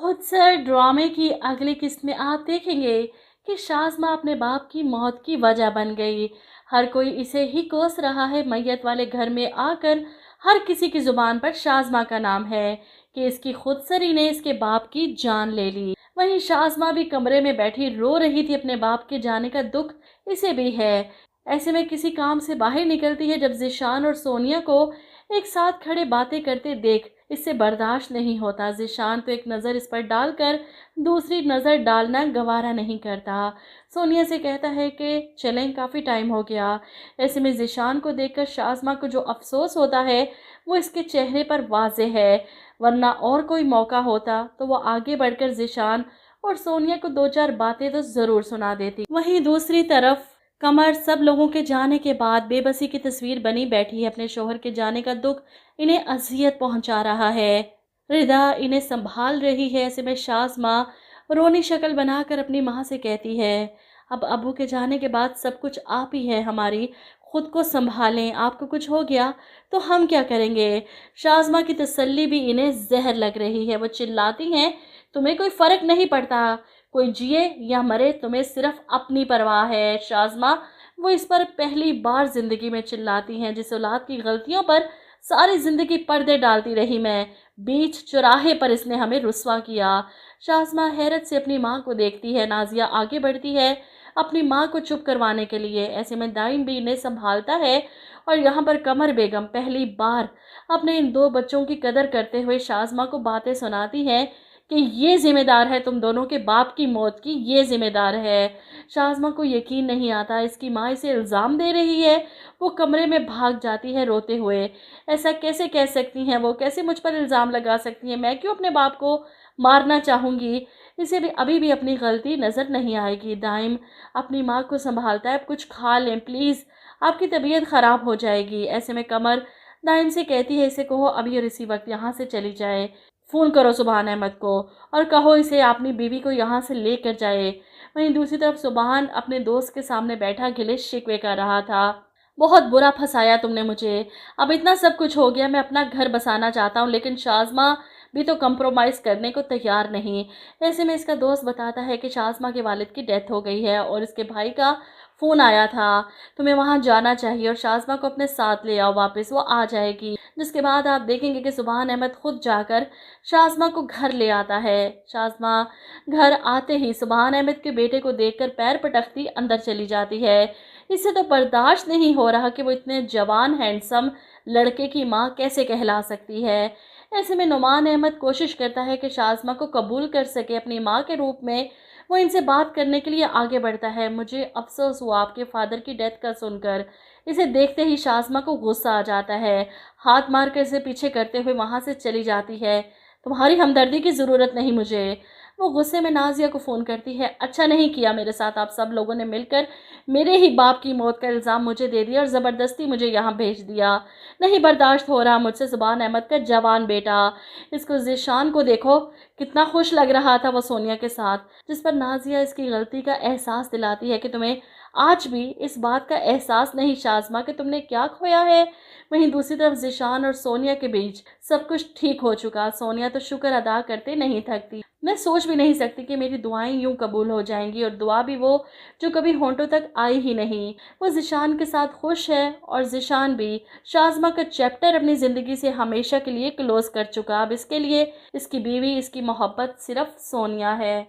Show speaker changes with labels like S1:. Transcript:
S1: खुदसर ड्रामे की अगली किस्त में आप देखेंगे कि शाज़मा अपने बाप की मौत की वजह बन गई। हर कोई इसे ही कोस रहा है। मैयत वाले घर में आकर हर किसी की ज़ुबान पर शाज़मा का नाम है कि इसकी खुदसरी ने इसके बाप की जान ले ली। वहीं शाज़मा भी कमरे में बैठी रो रही थी। अपने बाप के जाने का दुख इसे भी है। ऐसे में किसी काम से बाहर निकलती है जब ज़ीशान और सोनिया को एक साथ खड़े बातें करते देख इससे बर्दाश्त नहीं होता। ज़ीशान तो एक नज़र इस पर डालकर दूसरी नज़र डालना गवारा नहीं करता। सोनिया से कहता है कि चलें, काफ़ी टाइम हो गया। ऐसे में ज़ीशान को देखकर शाज़मा को जो अफसोस होता है वो इसके चेहरे पर वाज़े है, वरना और कोई मौका होता तो वो आगे बढ़कर ज़ीशान और सोनिया को दो चार बातें तो ज़रूर सुना देती। वहीं दूसरी तरफ कमर सब लोगों के जाने के बाद बेबसी की तस्वीर बनी बैठी है। अपने शोहर के जाने का दुख इन्हें अजियत पहुंचा रहा है। रिदा इन्हें संभाल रही है। ऐसे में शाज़ माँ रोनी शक्ल बनाकर अपनी माँ से कहती है, अब अबू के जाने के बाद सब कुछ आप ही है हमारी, खुद को संभालें, आपको कुछ हो गया तो हम क्या करेंगे। शाज़मा की तसल्ली भी इन्हें जहर लग रही है। वो चिल्लाती हैं, तुम्हें कोई फ़र्क नहीं पड़ता, कोई जिए या मरे, तुम्हें सिर्फ अपनी परवाह है। शाज़मा वो इस पर पहली बार ज़िंदगी में चिल्लाती हैं। जिस औलाद की गलतियों पर सारी ज़िंदगी पर्दे डालती रही मैं, बीच चौराहे पर इसने हमें रुस्वा किया। शाज़मा हैरत से अपनी माँ को देखती है। नाजिया आगे बढ़ती है अपनी माँ को चुप करवाने के लिए। ऐसे में दाइम भी इन्हें संभालता है और यहाँ पर कमर बेगम पहली बार अपने इन दो बच्चों की कदर करते हुए शाज़मा को बातें सुनाती है कि ये जिम्मेदार है तुम दोनों के बाप की मौत की, ये जिम्मेदार है। शाज़मा को यकीन नहीं आता इसकी माँ इसे इल्ज़ाम दे रही है। वो कमरे में भाग जाती है रोते हुए। ऐसा कैसे कह सकती हैं वो, कैसे मुझ पर इल्ज़ाम लगा सकती हैं, मैं क्यों अपने बाप को मारना चाहूँगी। इसे भी अभी भी अपनी गलती नज़र नहीं आएगी। दाइम अपनी माँ को संभालता है, अब कुछ खा लें प्लीज़, आपकी तबीयत ख़राब हो जाएगी। ऐसे में कमर दाइम से कहती है, इसे कहो अभी और इसी वक्त यहाँ से चली जाए। फ़ोन करो सुबहान अहमद को और कहो इसे अपनी बीवी को यहाँ से लेकर जाए। वहीं दूसरी तरफ सुबहान अपने दोस्त के सामने बैठा गिले शिकवे कर रहा था। बहुत बुरा फंसाया तुमने मुझे, अब इतना सब कुछ हो गया, मैं अपना घर बसाना चाहता हूँ लेकिन शाज़मा भी तो कंप्रोमाइज़ करने को तैयार नहीं। ऐसे में इसका दोस्त बताता है कि शाज़मा के वालिद की डेथ हो गई है और इसके भाई का फ़ोन आया था, तुम्हें वहाँ जाना चाहिए और शाज़मा को अपने साथ ले आओ वापस, वो आ जाएगी। जिसके बाद आप देखेंगे कि सुबहान अहमद खुद जाकर शाज़मा को घर ले आता है। शाज़मा घर आते ही सुबहान अहमद के बेटे को देखकर पैर पटकती अंदर चली जाती है। इससे तो बर्दाश्त नहीं हो रहा कि वो इतने जवान हैंडसम लड़के की माँ कैसे कहला सकती है। ऐसे में नुमान अहमद कोशिश करता है कि शाज़मा को कबूल कर सके अपनी माँ के रूप में। वो इनसे बात करने के लिए आगे बढ़ता है। मुझे अफसोस हुआ आपके फादर की डेथ का सुनकर। इसे देखते ही शाज़मा को गुस्सा आ जाता है। हाथ मार कर इसे पीछे करते हुए वहाँ से चली जाती है। तुम्हारी हमदर्दी की ज़रूरत नहीं मुझे। वो गुस्से में नाजिया को फ़ोन करती है, अच्छा नहीं किया मेरे साथ आप सब लोगों ने मिलकर मेरे ही बाप की मौत का इल्ज़ाम मुझे दे दिया और ज़बरदस्ती मुझे यहाँ भेज दिया। नहीं बर्दाश्त हो रहा मुझसे सुबहान अहमद का जवान बेटा। इसको ज़ीशान को देखो, कितना खुश लग रहा था वो सोनिया के साथ। जिस पर नाजिया इसकी गलती का एहसास दिलाती है कि तुम्हें आज भी इस बात का एहसास नहीं शाज़मा कि तुमने क्या खोया है। वहीं दूसरी तरफ ज़ीशान और सोनिया के बीच सब कुछ ठीक हो चुका। सोनिया तो शुक्र अदा करते नहीं थकती। मैं सोच भी नहीं सकती कि मेरी दुआएं यूं कबूल हो जाएंगी, और दुआ भी वो जो कभी होंठों तक आई ही नहीं। वो ज़ीशान के साथ खुश है और ज़ीशान भी शाज़मा का चैप्टर अपनी ज़िंदगी से हमेशा के लिए क्लोज़ कर चुका। अब इसके लिए इसकी बीवी, इसकी मोहब्बत सिर्फ सोनिया है।